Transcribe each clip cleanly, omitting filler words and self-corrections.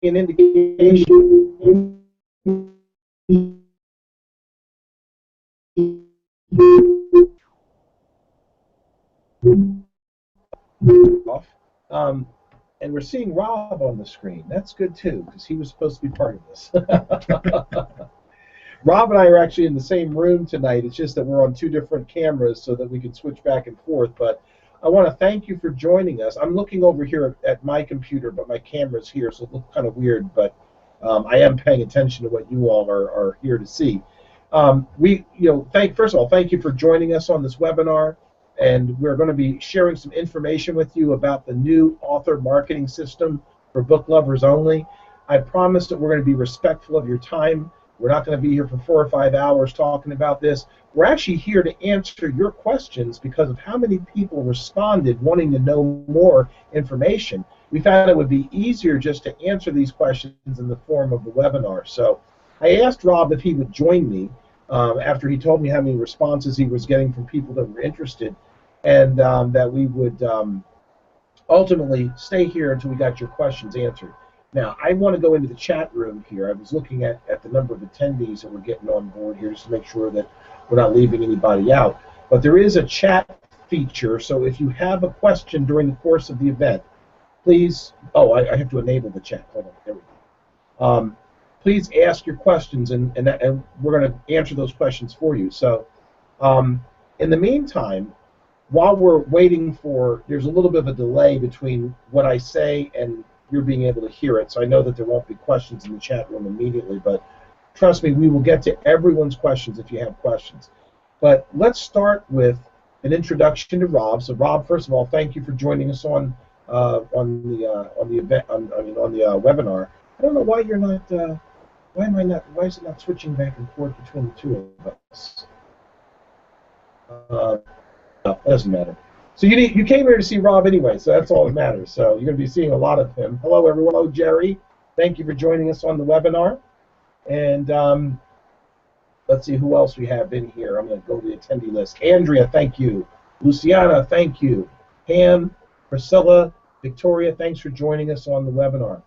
an indication off. And we're seeing Rob on the screen. That's good too, because he was supposed to be part of this. Rob and I are actually in the same room tonight. It's just that we're on two different cameras so that we can switch back and forth. But I want to thank you for joining us. I'm looking over here at my computer, but my camera's here, so it looks kind of weird. But I am paying attention to what you all are here to see. First of all, thank you for joining us on this webinar. And we're going to be sharing some information with you about the new author marketing system for book lovers only. I promise that we're going to be respectful of your time. We're not going to be here for 4 or 5 hours talking about this. We're actually here to answer your questions because of how many people responded wanting to know more information. We found it would be easier just to answer these questions in the form of the webinar. So I asked Rob if he would join me after he told me how many responses he was getting from people that were interested, and that we would ultimately stay here until we got your questions answered. Now, I want to go into the chat room here. I was looking at the number of attendees that we're getting on board here just to make sure that we're not leaving anybody out. But there is a chat feature, so if you have a question during the course of the event, please, I have to enable the chat. Hold on, there we go. Please ask your questions, and we're going to answer those questions for you. So in the meantime, while we're waiting for, there's a little bit of a delay between what I say and you're being able to hear it, so I know that there won't be questions in the chat room immediately, but trust me, we will get to everyone's questions if you have questions. But let's start with an introduction to Rob. So Rob, first of all, thank you for joining us on the event, on the webinar. I don't know why you're not. Why is it not switching back and forth between the two of us? No, it doesn't matter. So you came here to see Rob anyway, so that's all that matters. So you're going to be seeing a lot of him. Hello, everyone. Hello, Jerry. Thank you for joining us on the webinar. And let's see who else we have in here. I'm going to go to the attendee list. Andrea, thank you. Luciana, thank you. Pam, Priscilla, Victoria, thanks for joining us on the webinar.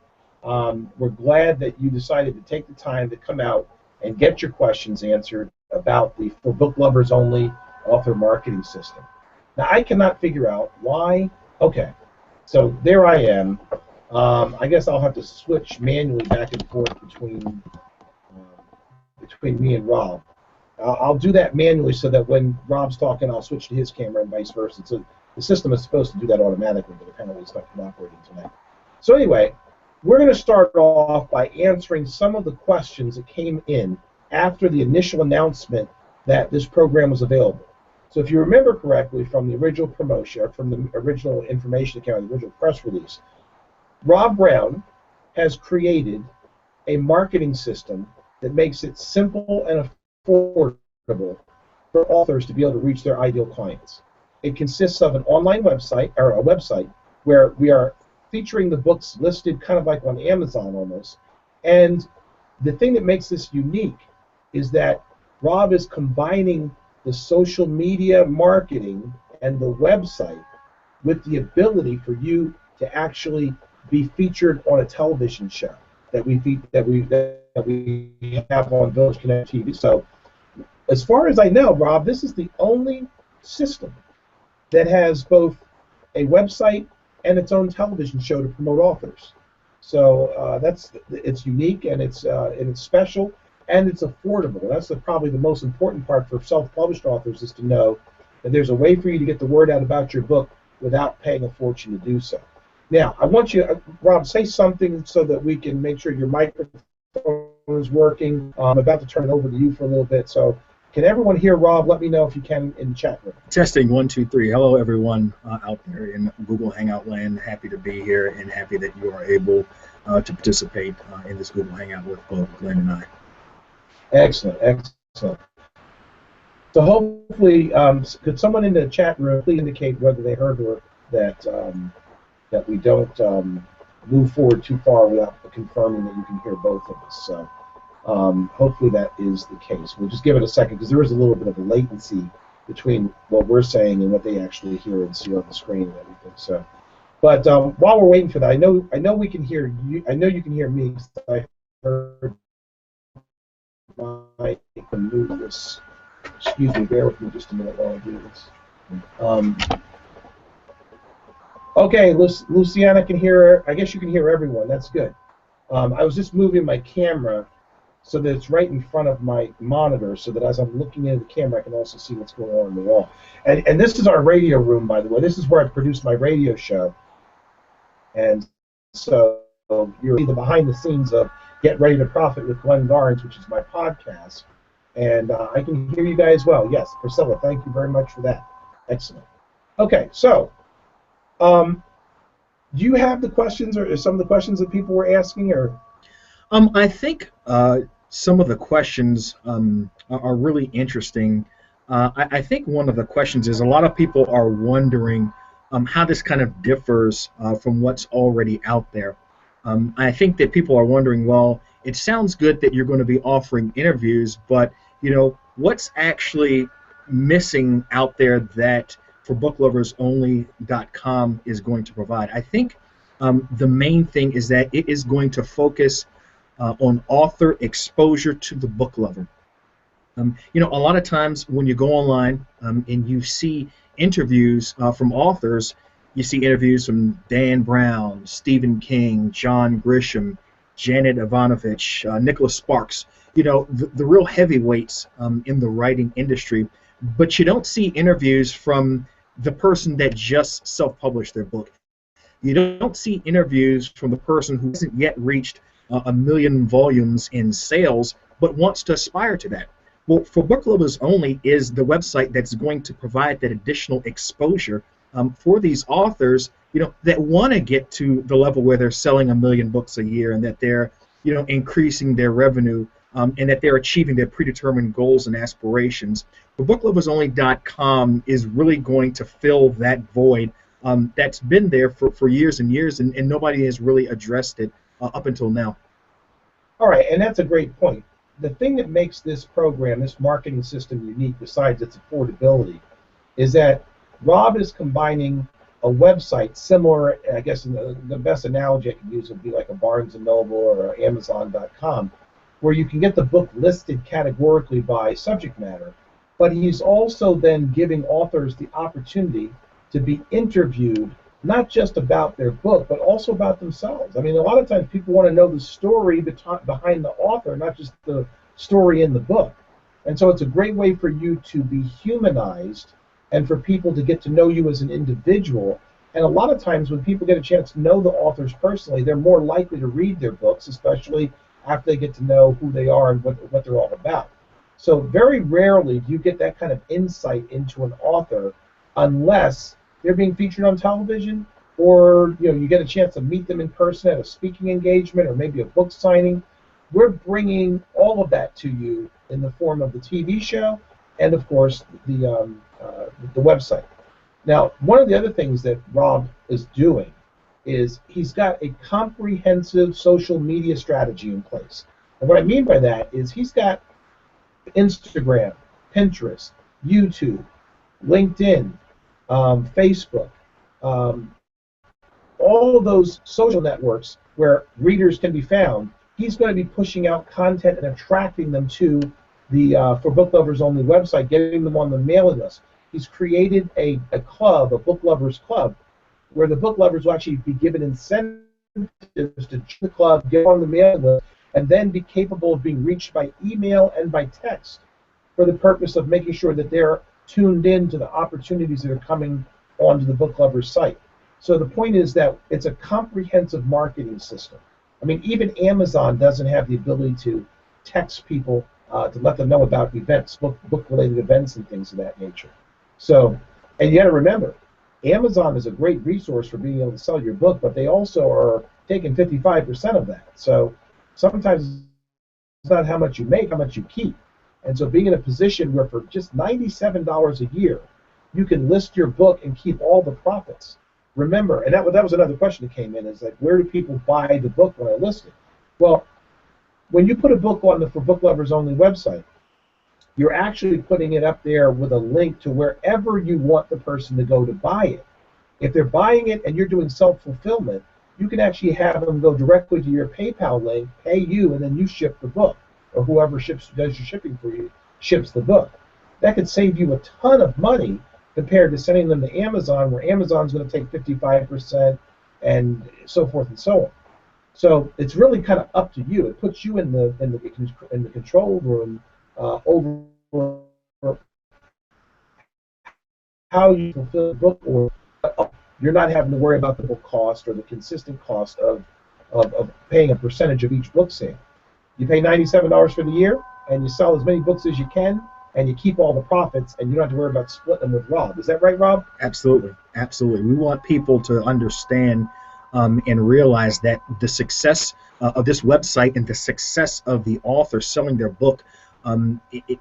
We're glad that you decided to take the time to come out and get your questions answered about the For Book Lovers Only author marketing system. Now, I cannot figure out why. Okay, so there I am. I guess I'll have to switch manually back and forth between me and Rob. I'll do that manually so that when Rob's talking, I'll switch to his camera and vice versa. So the system is supposed to do that automatically, but apparently it's not cooperating tonight. So anyway, we're going to start off by answering some of the questions that came in after the initial announcement that this program was available. So if you remember correctly from the original promotion, from the original information account, the original press release, Rob Brown has created a marketing system that makes it simple and affordable for authors to be able to reach their ideal clients. It consists of an online website, or a website, where we are featuring the books listed kind of like on Amazon almost. And the thing that makes this unique is that Rob is combining the social media marketing and the website with the ability for you to actually be featured on a television show that we have on Village Connect TV. So as far as I know, Rob, this is the only system that has both a website and its own television show to promote authors. So it's unique, and it's special, and it's affordable. That's probably the most important part for self-published authors, is to know that there's a way for you to get the word out about your book without paying a fortune to do so. Now, I want you, Rob, say something so that we can make sure your microphone is working. I'm about to turn it over to you for a little bit. So can everyone hear Rob? Let me know if you can in the chat room. Testing, 1, 2, 3. Hello, everyone out there in Google Hangout land. Happy to be here and happy that you are able to participate in this Google Hangout with both Glenn and I. Excellent, excellent. So hopefully, could someone in the chat room please indicate whether they heard or that that we don't move forward too far without confirming that you can hear both of us. So hopefully that is the case. We'll just give it a second because there is a little bit of a latency between what we're saying and what they actually hear and see on the screen and everything. So But while we're waiting for that, I know we can hear you. I know you can hear me. 'Cause I heard my move this. Excuse me. Bear with me just a minute while I do this. Um, okay, Luciana can hear. I guess you can hear everyone. That's good. I was just moving my camera so that it's right in front of my monitor, so that as I'm looking into the camera, I can also see what's going on the wall. And this is our radio room, by the way. This is where I produce my radio show. And so you're the behind the scenes of Get Ready to Profit with Glenn Garnes, which is my podcast. And I can hear you guys well. Yes, Priscilla, thank you very much for that. Excellent. Okay, so do you have the questions or some of the questions that people were asking? Or I think some of the questions are really interesting. I think one of the questions is a lot of people are wondering how this kind of differs from what's already out there. I think that people are wondering, well, it sounds good that you're going to be offering interviews, but what's actually missing out there that ForBookLoversOnly.com is going to provide? I think the main thing is that it is going to focus on author exposure to the book lover. A lot of times when you go online and you see interviews from authors, you see interviews from Dan Brown, Stephen King, John Grisham, Janet Ivanovich, Nicholas Sparks, the real heavyweights in the writing industry, but you don't see interviews from the person that just self-published their book. You don't see interviews from the person who hasn't yet reached 1 million volumes in sales, but wants to aspire to that. Well, For Book Lovers Only is the website that's going to provide that additional exposure for these authors, that want to get to the level where they're selling 1 million books a year, and that they're, increasing their revenue, and that they're achieving their predetermined goals and aspirations. BookLoversOnly.com is really going to fill that void that's been there for years and years, and nobody has really addressed it up until now. all right, and that's a great point. The thing that makes this program, this marketing system, unique, besides its affordability, is that Rob is combining a website similar, I guess the best analogy I could use would be like a Barnes & Noble or Amazon.com, where you can get the book listed categorically by subject matter, but he's also then giving authors the opportunity to be interviewed, not just about their book, but also about themselves. I mean, a lot of times people want to know the story behind the author, not just the story in the book. And so it's a great way for you to be humanized and for people to get to know you as an individual. And a lot of times when people get a chance to know the authors personally, they're more likely to read their books, especially after they get to know who they are and what they're all about. So very rarely do you get that kind of insight into an author unless they're being featured on television, or you get a chance to meet them in person at a speaking engagement or maybe a book signing. We're bringing all of that to you in the form of the TV show and, of course, the website. Now, one of the other things that Rob is doing is he's got a comprehensive social media strategy in place. And what I mean by that is he's got Instagram, Pinterest, YouTube, LinkedIn, Facebook, all of those social networks where readers can be found. He's going to be pushing out content and attracting them to the For Book Lovers Only website, getting them on the mailing list. He's created a club, a book lovers club, where the book lovers will actually be given incentives to join the club, get on the mailing list, and then be capable of being reached by email and by text for the purpose of making sure that they're tuned in to the opportunities that are coming onto the book lovers site. So the point is that it's a comprehensive marketing system. I mean, even Amazon doesn't have the ability to text people to let them know about events, book-related events and things of that nature. So, and you got to remember, Amazon is a great resource for being able to sell your book, but they also are taking 55% of that. So sometimes it's not how much you make, how much you keep. And so being in a position where for just $97 a year, you can list your book and keep all the profits. Remember, and that was another question that came in, is like, where do people buy the book when I list it? Well, when you put a book on the For Book Lovers Only website, you're actually putting it up there with a link to wherever you want the person to go to buy it. If they're buying it and you're doing self-fulfillment, you can actually have them go directly to your PayPal link, pay you, and then you ship the book, or whoever does your shipping for you ships the book. That could save you a ton of money compared to sending them to Amazon, where Amazon's going to take 55% and so forth and so on. So it's really kind of up to you. It puts you in the control room over how you fulfill the book, or you're not having to worry about the book cost or the consistent cost of paying a percentage of each book sale. You pay $97 for the year, and you sell as many books as you can, and you keep all the profits, and you don't have to worry about splitting them with Rob. Is that right, Rob? Absolutely, absolutely. We want people to understand and realize that the success of this website and the success of the author selling their book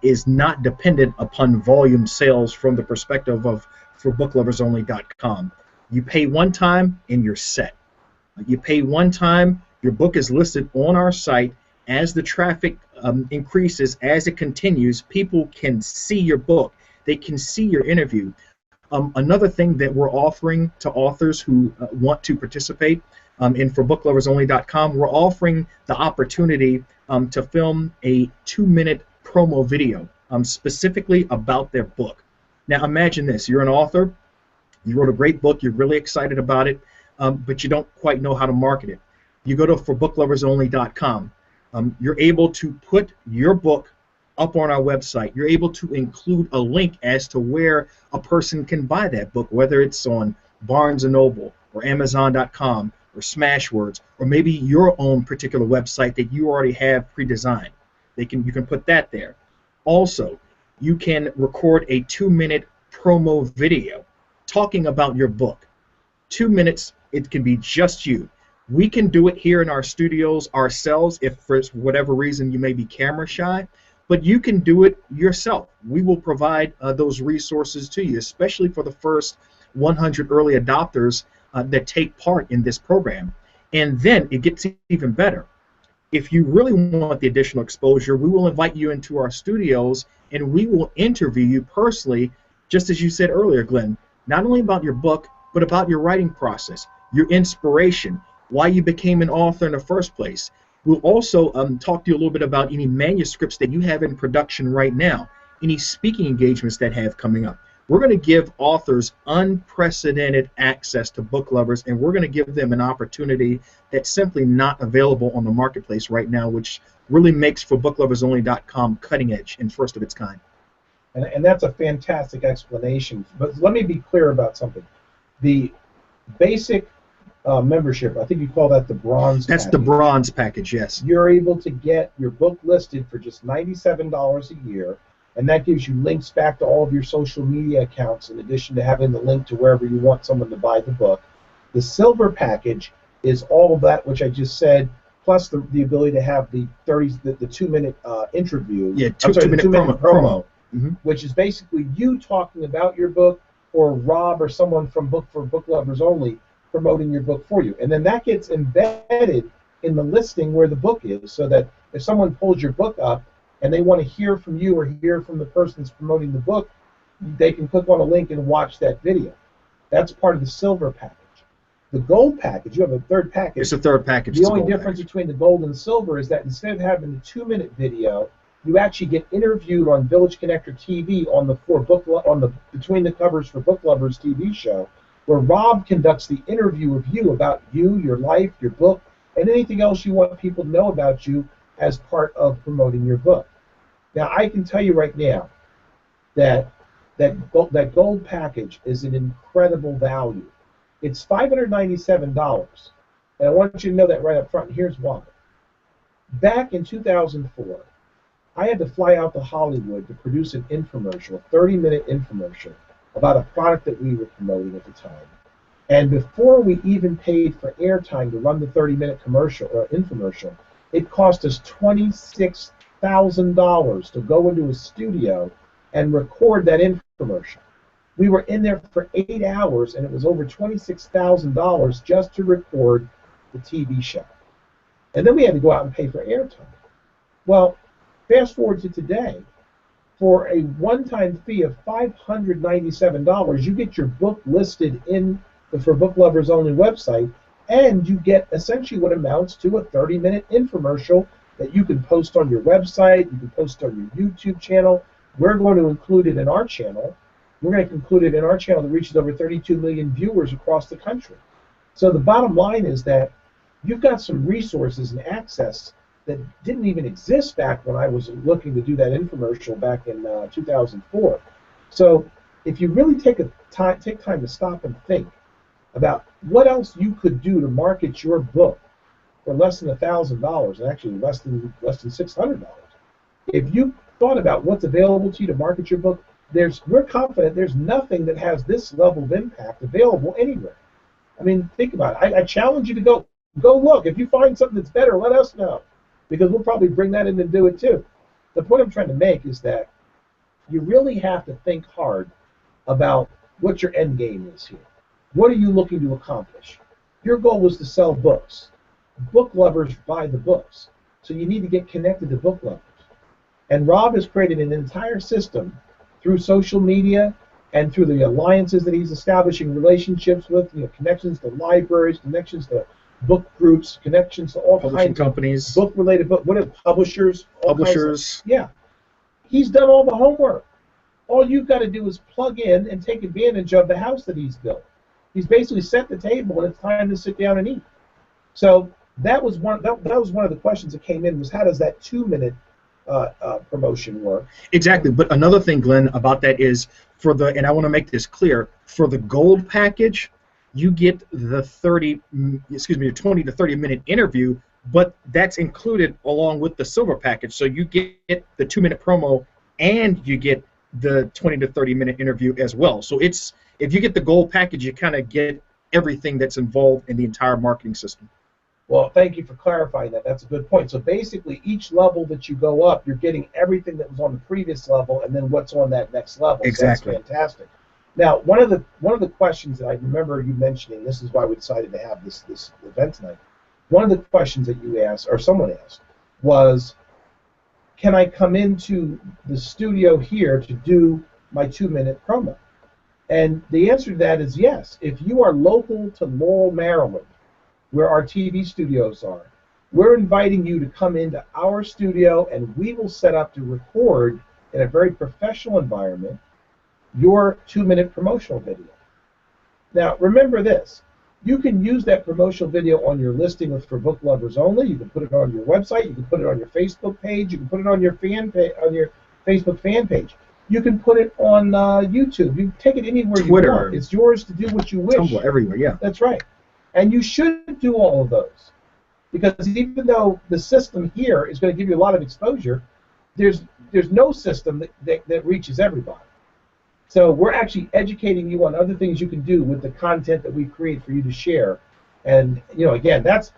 is not dependent upon volume sales from the perspective of ForBookLoversOnly.com. You pay one time and you're set. You pay one time, your book is listed on our site. As the traffic increases, as it continues, people can see your book. They can see your interview. Another thing that we're offering to authors who want to participate in ForBookLoversOnly.com, we're offering the opportunity to film a 2-minute promo video specifically about their book. Now imagine this, you're an author, you wrote a great book, you're really excited about it, but you don't quite know how to market it. You go to ForBookLoversOnly.com. You're able to put your book up on our website. You're able to include a link as to where a person can buy that book, whether it's on Barnes & Noble or Amazon.com or Smashwords, or maybe your own particular website that you already have pre-designed. You can put that there. Also, you can record a 2-minute promo video talking about your book. 2 minutes, it can be just you. We can do it here in our studios ourselves if for whatever reason you may be camera shy, but you can do it yourself. We will provide those resources to you, especially for the first 100 early adopters that take part in this program. And then it gets even better. If you really want the additional exposure, we will invite you into our studios and we will interview you personally, just as you said earlier, Glenn, not only about your book, but about your writing process, your inspiration, why you became an author in the first place. We'll also talk to you a little bit about any manuscripts that you have in production right now, any speaking engagements that have coming up. We're going to give authors unprecedented access to book lovers, and we're going to give them an opportunity that's simply not available on the marketplace right now, which really makes ForBookLoversOnly.com cutting edge and first of its kind. And that's a fantastic explanation. But let me be clear about something. The basic membership, I think you call that the bronze That's package. the bronze package, yes. You're able to get your book listed for just $97 a year, and that gives you links back to all of your social media accounts in addition to having the link to wherever you want someone to buy the book. The silver package is all of that which I just said, plus the ability to have the 2-minute interview. Yeah, two-minute promo. Mm-hmm. Which is basically you talking about your book, or Rob or someone from For Book Lovers Only promoting your book for you. And then that gets embedded in the listing where the book is, so that if someone pulls your book up and they want to hear from you or hear from the person that's promoting the book, they can click on a link and watch that video. That's part of the silver package. The gold package, you have a third package. It's a third package. The only difference between the gold and the silver is that instead of having the 2-minute video, you actually get interviewed on Village Connector TV on the Between the Covers for Book Lovers TV show, where Rob conducts the interview of you about you, your life, your book, and anything else you want people to know about you as part of promoting your book. Now, I can tell you right now that gold package is an incredible value. It's $597, and I want you to know that right up front, and here's why. Back in 2004, I had to fly out to Hollywood to produce an infomercial, a 30-minute infomercial, about a product that we were promoting at the time. And before we even paid for airtime to run the 30-minute commercial or infomercial, it cost us $26,000 to go into a studio and record that infomercial. We were in there for 8 hours, and it was over $26,000 just to record the TV show. And then we had to go out and pay for airtime. Well, fast forward to today. For a one-time fee of $597, you get your book listed in the For Book Lovers Only website, and you get essentially what amounts to a 30-minute infomercial that you can post on your website, you can post on your YouTube channel. We're going to include it in our channel. We're going to include it in our channel that reaches over 32 million viewers across the country. So the bottom line is that you've got some resources and access that didn't even exist back when I was looking to do that infomercial back in 2004. So if you really take time to stop and think about what else you could do to market your book for less than $1,000, and actually less than $600, if you thought about what's available to you to market your book, we're confident there's nothing that has this level of impact available anywhere. I mean, think about it. I challenge you to go look. If you find something that's better, let us know, because we'll probably bring that in and do it too. The point I'm trying to make is that you really have to think hard about what your end game is here. What are you looking to accomplish? Your goal was to sell books. Book lovers buy the books, so you need to get connected to book lovers. And Rob has created an entire system through social media and through the alliances that he's establishing relationships with, connections to libraries, connections to book groups, connections to all Publishing kinds companies, of book-related publishers. Publishers. Yeah. He's done all the homework. All you've got to do is plug in and take advantage of the house that he's built. He's basically set the table, and it's time to sit down and eat. So that was one of the questions that came in, was how does that 2-minute promotion work? Exactly. But another thing, Glenn, about that is and I want to make this clear, for the gold package, you get the 20 to 30 minute interview, but that's included along with the silver package. So you get the 2-minute promo and you get the 20 to 30 minute interview as well. So if you get the gold package, you kind of get everything that's involved in the entire marketing system. Well, thank you for clarifying that. That's a good point. So basically, each level that you go up, you're getting everything that was on the previous level, and then what's on that next level. Exactly. So that's fantastic. Now, one of the questions that I remember you mentioning, this is why we decided to have this event tonight. One of the questions that you asked, or someone asked, was, can I come into the studio here to do my 2-minute promo? And the answer to that is yes. If you are local to Laurel, Maryland, where our TV studios are, we're inviting you to come into our studio, and we will set up to record in a very professional environment your 2-minute promotional video. Now, remember this. You can use that promotional video on your listing For Book Lovers Only. You can put it on your website. You can put it on your Facebook page. You can put it on your Facebook fan page. You can put it on YouTube. You can take it anywhere Twitter. you want. It's yours to do what you wish. Tumblr, everywhere, yeah. That's right. And you should do all of those, because even though the system here is going to give you a lot of exposure, there's no system that reaches everybody. So we're actually educating you on other things you can do with the content that we create for you to share. And again, that's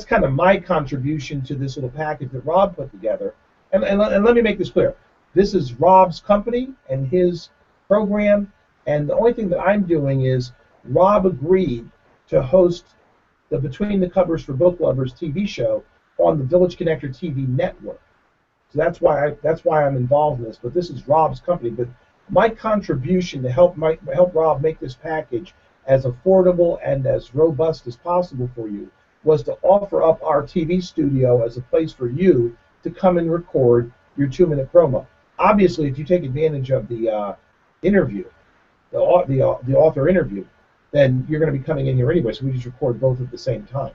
kind of my contribution to this little package that Rob put together. And let me make this clear. This is Rob's company and his program, and the only thing that I'm doing is Rob agreed to host the Between the Covers for Book Lovers TV show on the Village Connector TV network. So that's why I'm involved in this. But this is Rob's company. But my contribution to help Rob make this package as affordable and as robust as possible for you was to offer up our TV studio as a place for you to come and record your 2-minute promo. Obviously, if you take advantage of the interview, the author interview, then you're going to be coming in here anyway, so we just record both at the same time.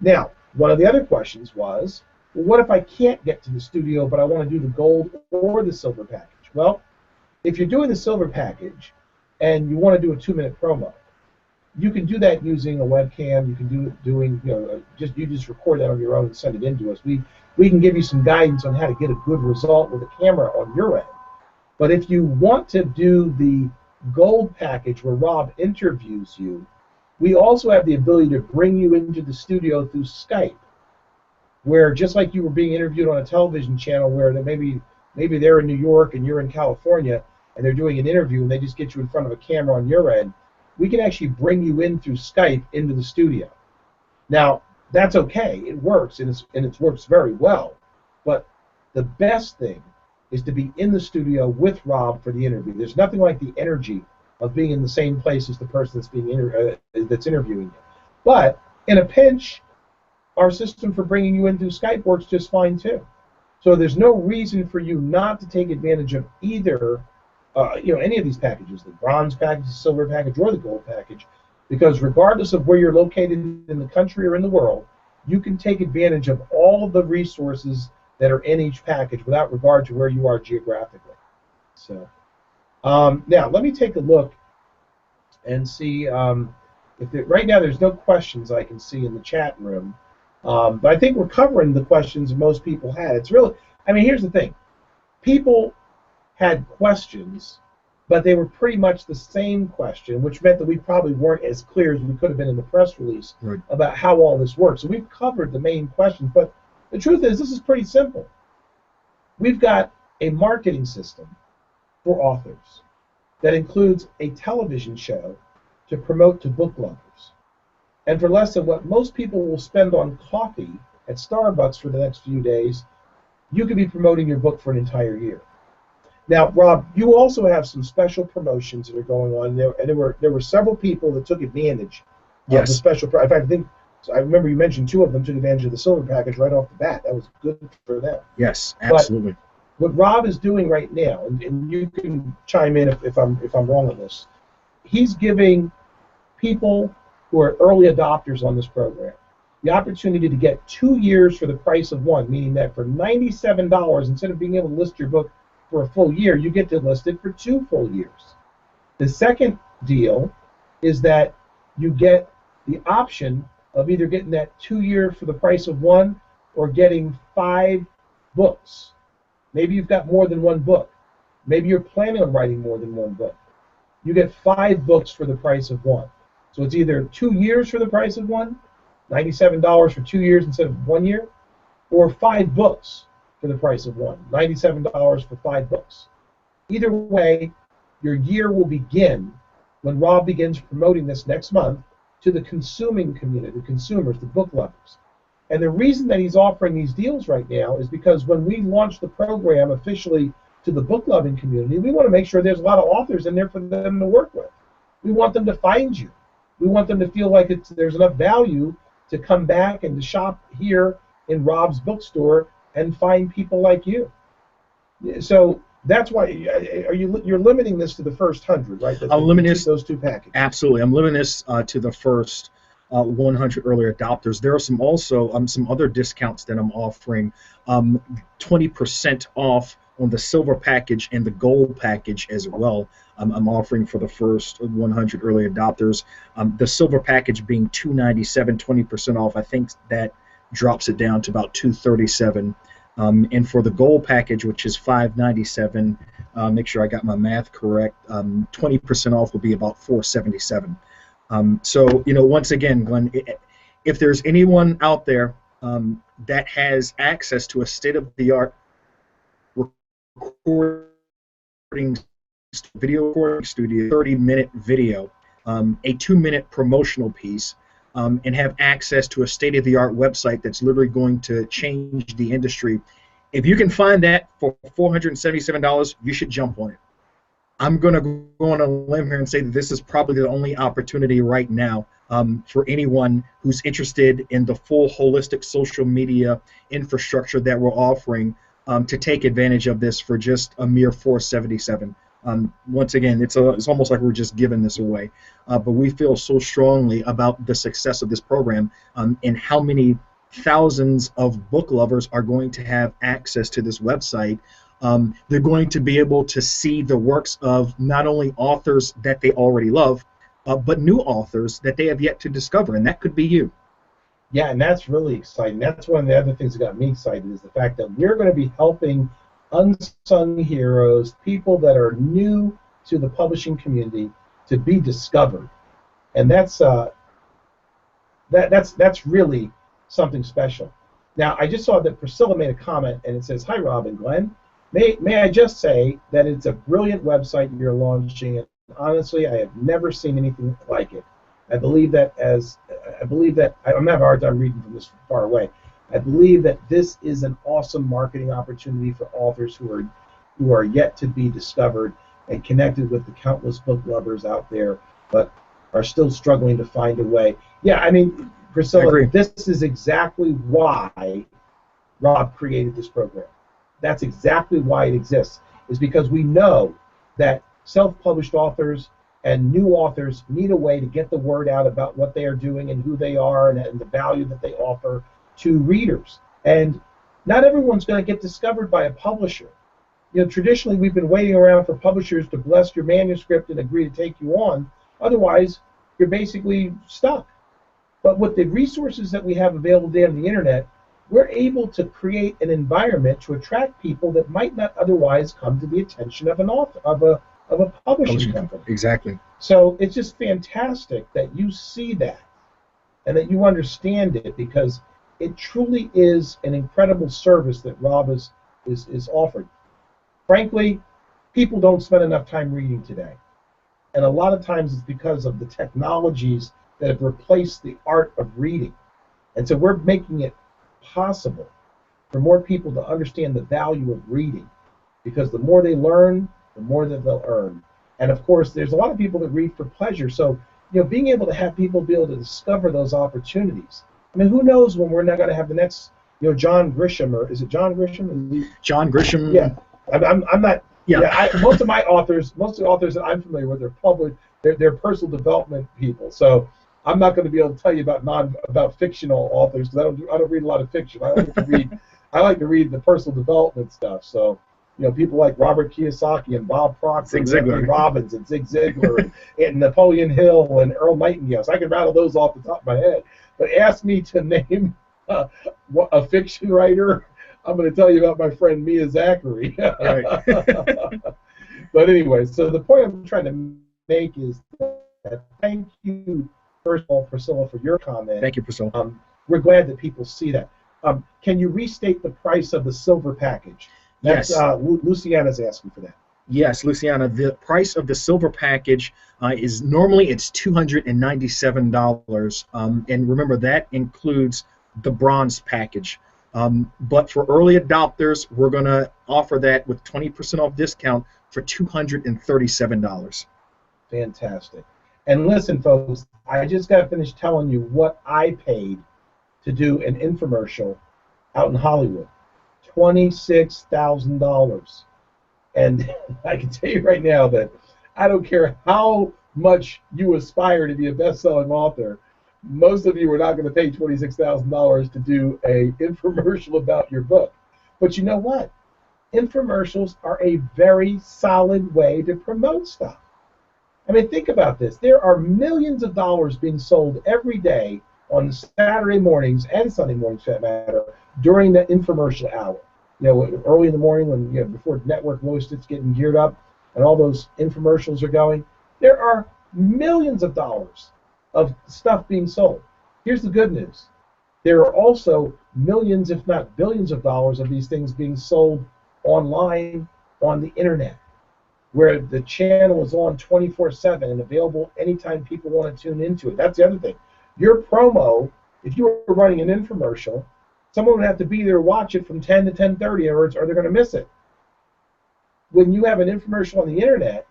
Now, one of the other questions was, well, what if I can't get to the studio, but I want to do the gold or the silver package? Well, if you're doing the silver package and you want to do a 2-minute promo, you can do that using a webcam. You can do it doing, you just record that on your own and send it in to us. We can give you some guidance on how to get a good result with a camera on your end. But if you want to do the gold package where Rob interviews you, we also have the ability to bring you into the studio through Skype, where just like you were being interviewed on a television channel where maybe they're in New York and you're in California and they're doing an interview and they just get you in front of a camera on your end, we can actually bring you in through Skype into the studio. Now, that's okay. It works, and it works very well. But the best thing is to be in the studio with Rob for the interview. There's nothing like the energy of being in the same place as the person that's that's interviewing you. But in a pinch, our system for bringing you in through Skype works just fine too. So there's no reason for you not to take advantage of either, any of these packages, the bronze package, the silver package, or the gold package, because regardless of where you're located in the country or in the world, you can take advantage of all of the resources that are in each package without regard to where you are geographically. So now let me take a look and see right now there's no questions I can see in the chat room. But I think we're covering the questions most people had. It's really, here's the thing. People had questions, but they were pretty much the same question, which meant that we probably weren't as clear as we could have been in the press release about how all this works. So we've covered the main questions, but the truth is this is pretty simple. We've got a marketing system for authors that includes a television show to promote to book lovers. And for less than what most people will spend on coffee at Starbucks for the next few days, you could be promoting your book for an entire year. Now, Rob, you also have some special promotions that are going on there, and there were several people that took advantage of the special. In fact, I remember you mentioned two of them took advantage of the silver package right off the bat. That was good for them. Yes, absolutely. But what Rob is doing right now, and you can chime in if I'm wrong on this, he's giving people who are early adopters on this program the opportunity to get 2 years for the price of one, meaning that for $97, instead of being able to list your book for a full year, you get to list it for 2 full years. The second deal is that you get the option of either getting that 2 year for the price of one or getting 5 books. Maybe you've got more than one book. Maybe you're planning on writing more than one book. You get 5 books for the price of one. So it's either 2 years for the price of one, $97 for 2 years instead of 1 year, or 5 books for the price of one, $97 for 5 books. Either way, your year will begin when Rob begins promoting this next month to the consuming community, the consumers, the book lovers. And the reason that he's offering these deals right now is because when we launch the program officially to the book loving community, we want to make sure there's a lot of authors in there for them to work with. We want them to find you. We want them to feel like there's enough value to come back and to shop here in Rob's bookstore and find people like you. So that's why you're limiting this to the first 100, right? I'm limiting those 2 packages. Absolutely, I'm limiting this to the first 100 early adopters. There are some other discounts that I'm offering. 20% off on the silver package and the gold package as well. I'm offering for the first 100 early adopters. The silver package being $297, 20% off. I think that drops it down to about $237. And for the gold package, which is $597, make sure I got my math correct. 20% off will be about $477. So once again, Glenn, if there's anyone out there that has access to a state-of-the-art video recording studio, 30-minute video, a 2-minute promotional piece, and have access to a state-of-the-art website that's literally going to change the industry. If you can find that for $477, you should jump on it. I'm going to go on a limb here and say that this is probably the only opportunity right now for anyone who's interested in the full holistic social media infrastructure that we're offering to take advantage of this for just a mere $477. Once again, it's almost like we're just giving this away, but we feel so strongly about the success of this program and how many thousands of book lovers are going to have access to this website. They're going to be able to see the works of not only authors that they already love, but new authors that they have yet to discover, and that could be you. Yeah, and that's really exciting. That's one of the other things that got me excited is the fact that we're going to be helping unsung heroes, people that are new to the publishing community, to be discovered, and that's really something special. Now, I just saw that Priscilla made a comment, and it says, "Hi, Rob and Glenn. May I just say that it's a brilliant website you're launching, and honestly, I have never seen anything like it. I believe that I'm having a hard time reading from this far away. I believe that this is an awesome marketing opportunity for authors who are yet to be discovered. and connected with the countless book lovers out there, but are still struggling to find a way. Yeah, I mean, I Priscilla, agree. this is exactly why Rob created this program. That's exactly why it exists, is because we know that self-published authors and new authors need a way to get the word out about what they are doing and who they are and the value that they offer to readers. And not everyone's going to get discovered by a publisher. You know, traditionally we've been waiting around for publishers to bless your manuscript and agree to take you on. Otherwise, you're basically stuck. But with the resources that we have available today on the internet, we're able to create an environment to attract people that might not otherwise come to the attention of an author, of a publishing company. Exactly. So it's just fantastic that you see that and that you understand it, because it truly is an incredible service that Rob is offered. Frankly, people don't spend enough time reading today. And a lot of times it's because of the technologies that have replaced the art of reading. And so we're making it possible for more people to understand the value of reading, because the more they learn, the more that they'll earn. And of course, there's a lot of people that read for pleasure. So, you know, being able to have people be able to discover those opportunities. I mean, who knows when we're not going to have the next, you know, John Grisham, or is it John Grisham? John Grisham. Yeah, I'm not. Yeah. Most of the authors that I'm familiar with are public. They're personal development people. So I'm not going to be able to tell you about fictional authors, because I don't read a lot of fiction. I like to read the personal development stuff. So, you know, people like Robert Kiyosaki and Bob Proctor, and Anthony Robbins and Zig Ziglar and Napoleon Hill and Earl Nightingale. So I can rattle those off the top of my head. But ask me to name a fiction writer, I'm going to tell you about my friend Mia Zachary. Right. But anyway, so the point I'm trying to make is that thank you, first of all, Priscilla, for your comment. Thank you, Priscilla. We're glad that people see that. Can you restate the price of the silver package? That's, yes. Luciana's asking for that. Yes, Luciana. The price of the silver package is normally it's $297, and remember that includes the bronze package. But for early adopters, we're going to offer that with 20% off discount for $237. Fantastic. And listen, folks, I just got finished telling you what I paid to do an infomercial out in Hollywood. $26,000. And I can tell you right now that I don't care how much you aspire to be a best-selling author, most of you are not going to pay $26,000 to do an infomercial about your book. But you know what? Infomercials are a very solid way to promote stuff. I mean, think about this. There are millions of dollars being sold every day on Saturday mornings and Sunday mornings, for that matter, during the infomercial hour. You know, early in the morning when, you know, before network starts getting geared up and all those infomercials are going, there are millions of dollars of stuff being sold. Here's the good news. There are also millions, if not billions of dollars of these things being sold online on the internet, where the channel is on 24/7 and available anytime people want to tune into it. That's the other thing. Your promo, if you were running an infomercial, someone would have to be there to watch it from 10 to 10:30, or they're going to miss it. When you have an infomercial on the internet,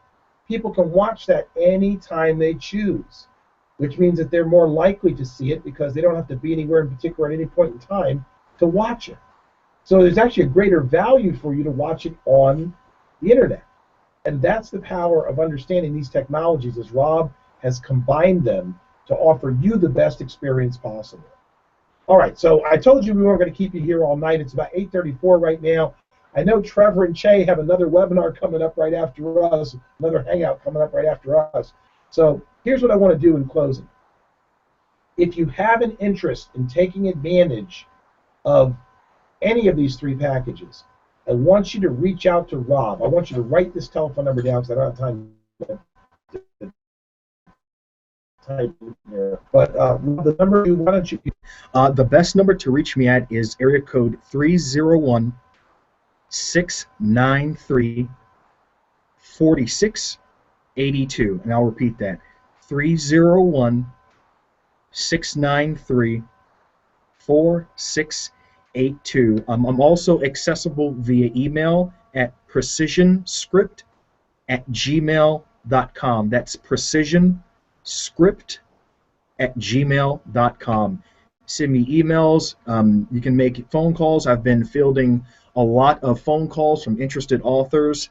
people can watch that anytime they choose, which means that they're more likely to see it because they don't have to be anywhere in particular at any point in time to watch it. So there's actually a greater value for you to watch it on the internet. And that's the power of understanding these technologies, as Rob has combined them to offer you the best experience possible. All right, so I told you we weren't going to keep you here all night. It's about 8:34 right now. I know Trevor and Che have another webinar coming up right after us, another hangout coming up right after us. So here's what I want to do in closing. If you have an interest in taking advantage of any of these three packages, I want you to reach out to Rob. I want you to write this telephone number down because I don't have time to type it here. But the number, why don't you? The best number to reach me at is area code 301-693-4682. And I'll repeat that. 301-693-4682. I'm also accessible via email at precisionscript gmail.com. That's precisionscript@gmail.com. Send me emails. You can make phone calls. I've been fielding a lot of phone calls from interested authors.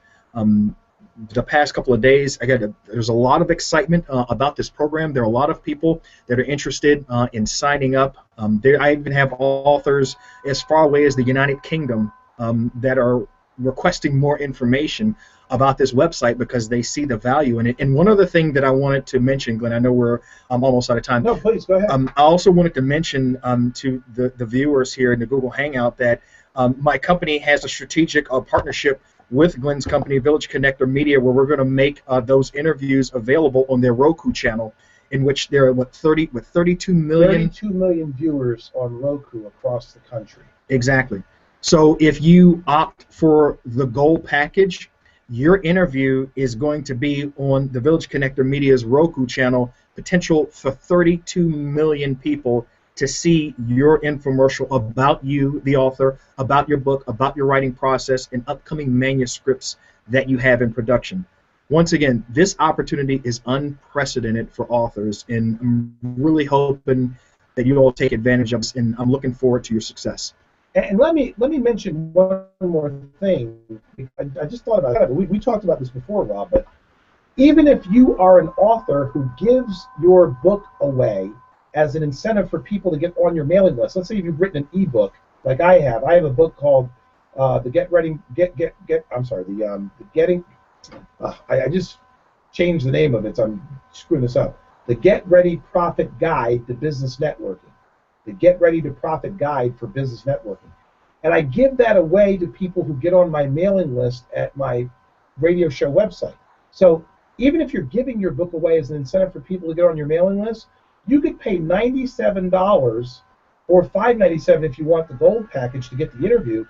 The past couple of days, there's a lot of excitement about this program. There are a lot of people that are interested in signing up. I even have authors as far away as the United Kingdom that are requesting more information about this website because they see the value in it. And one other thing that I wanted to mention, Glenn, I know we're almost out of time. No, please, go ahead. I also wanted to mention to the viewers here in the Google Hangout that my company has a strategic partnership with Glenn's company, Village Connector Media, where we're going to make those interviews available on their Roku channel, in which there are 32 million viewers on Roku across the country. Exactly. So if you opt for the Gold package, your interview is going to be on the Village Connector Media's Roku channel, potential for 32 million people to see your infomercial about you, the author, about your book, about your writing process, and upcoming manuscripts that you have in production. Once again, this opportunity is unprecedented for authors, and I'm really hoping that you all take advantage of this, and I'm looking forward to your success. And let me mention one more thing. I just thought about it. We talked about this before, Rob, but even if you are an author who gives your book away as an incentive for people to get on your mailing list. Let's say if you've written an ebook like I have. I have a book called I just changed the name of it, so I'm screwing this up. The Get Ready Profit Guide to Business Networking. The Get Ready to Profit Guide for Business Networking. And I give that away to people who get on my mailing list at my radio show website. So even if you're giving your book away as an incentive for people to get on your mailing list, you could pay $97 or $5.97 if you want the Gold package to get the interview,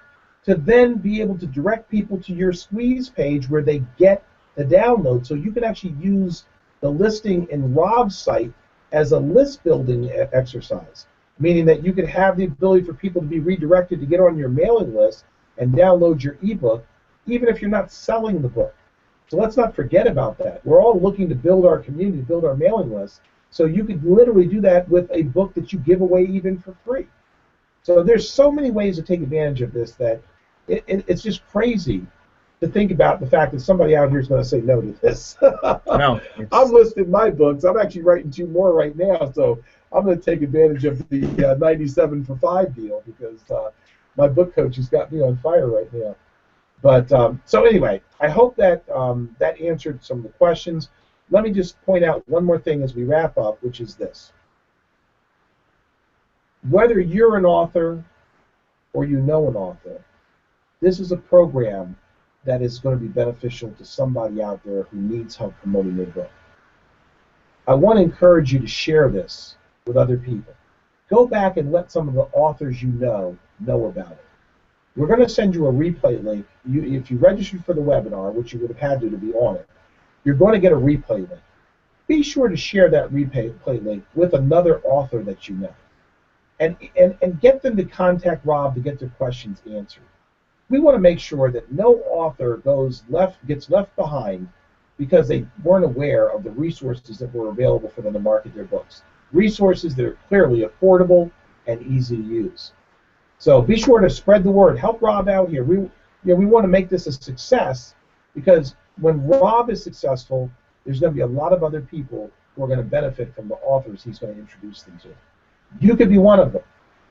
to then be able to direct people to your Squeeze page where they get the download. So you can actually use the listing in Rob's site as a list building exercise, meaning that you could have the ability for people to be redirected to get on your mailing list and download your ebook, even if you're not selling the book. So let's not forget about that. We're all looking to build our community, build our mailing list. So you could literally do that with a book that you give away even for free. So there's so many ways to take advantage of this that it's just crazy to think about the fact that somebody out here is going to say no to this. No, I'm listing my books. I'm actually writing 2 more right now, so I'm going to take advantage of the 97 for 5 deal because my book coach has got me on fire right now. But so anyway, I hope that that answered some of the questions. Let me just point out one more thing as we wrap up, which is this. Whether you're an author or you know an author, this is a program that is going to be beneficial to somebody out there who needs help promoting their book. I want to encourage you to share this with other people. Go back and let some of the authors you know about it. We're going to send you a replay link. If you registered for the webinar, which you would have had to be on it, you're going to get a replay link. Be sure to share that replay link with another author that you know. And get them to contact Rob to get their questions answered. We want to make sure that no author gets left behind because they weren't aware of the resources that were available for them to market their books. Resources that are clearly affordable and easy to use. So be sure to spread the word. Help Rob out here. We want to make this a success because when Rob is successful, there's going to be a lot of other people who are going to benefit from the authors he's going to introduce them to. You could be one of them.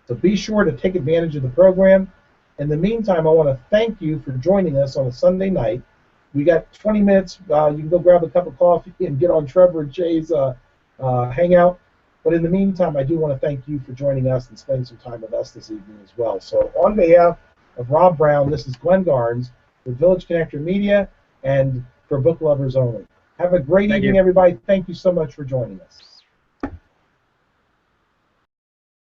So be sure to take advantage of the program. In the meantime, I want to thank you for joining us on a Sunday night. We got 20 minutes. You can go grab a cup of coffee and get on Trevor and Jay's hangout. But in the meantime, I do want to thank you for joining us and spending some time with us this evening as well. So on behalf of Rob Brown, this is Glenn Garnes with Village Connector Media and for Book Lovers Only. Have a great evening, everybody. Thank you so much for joining us.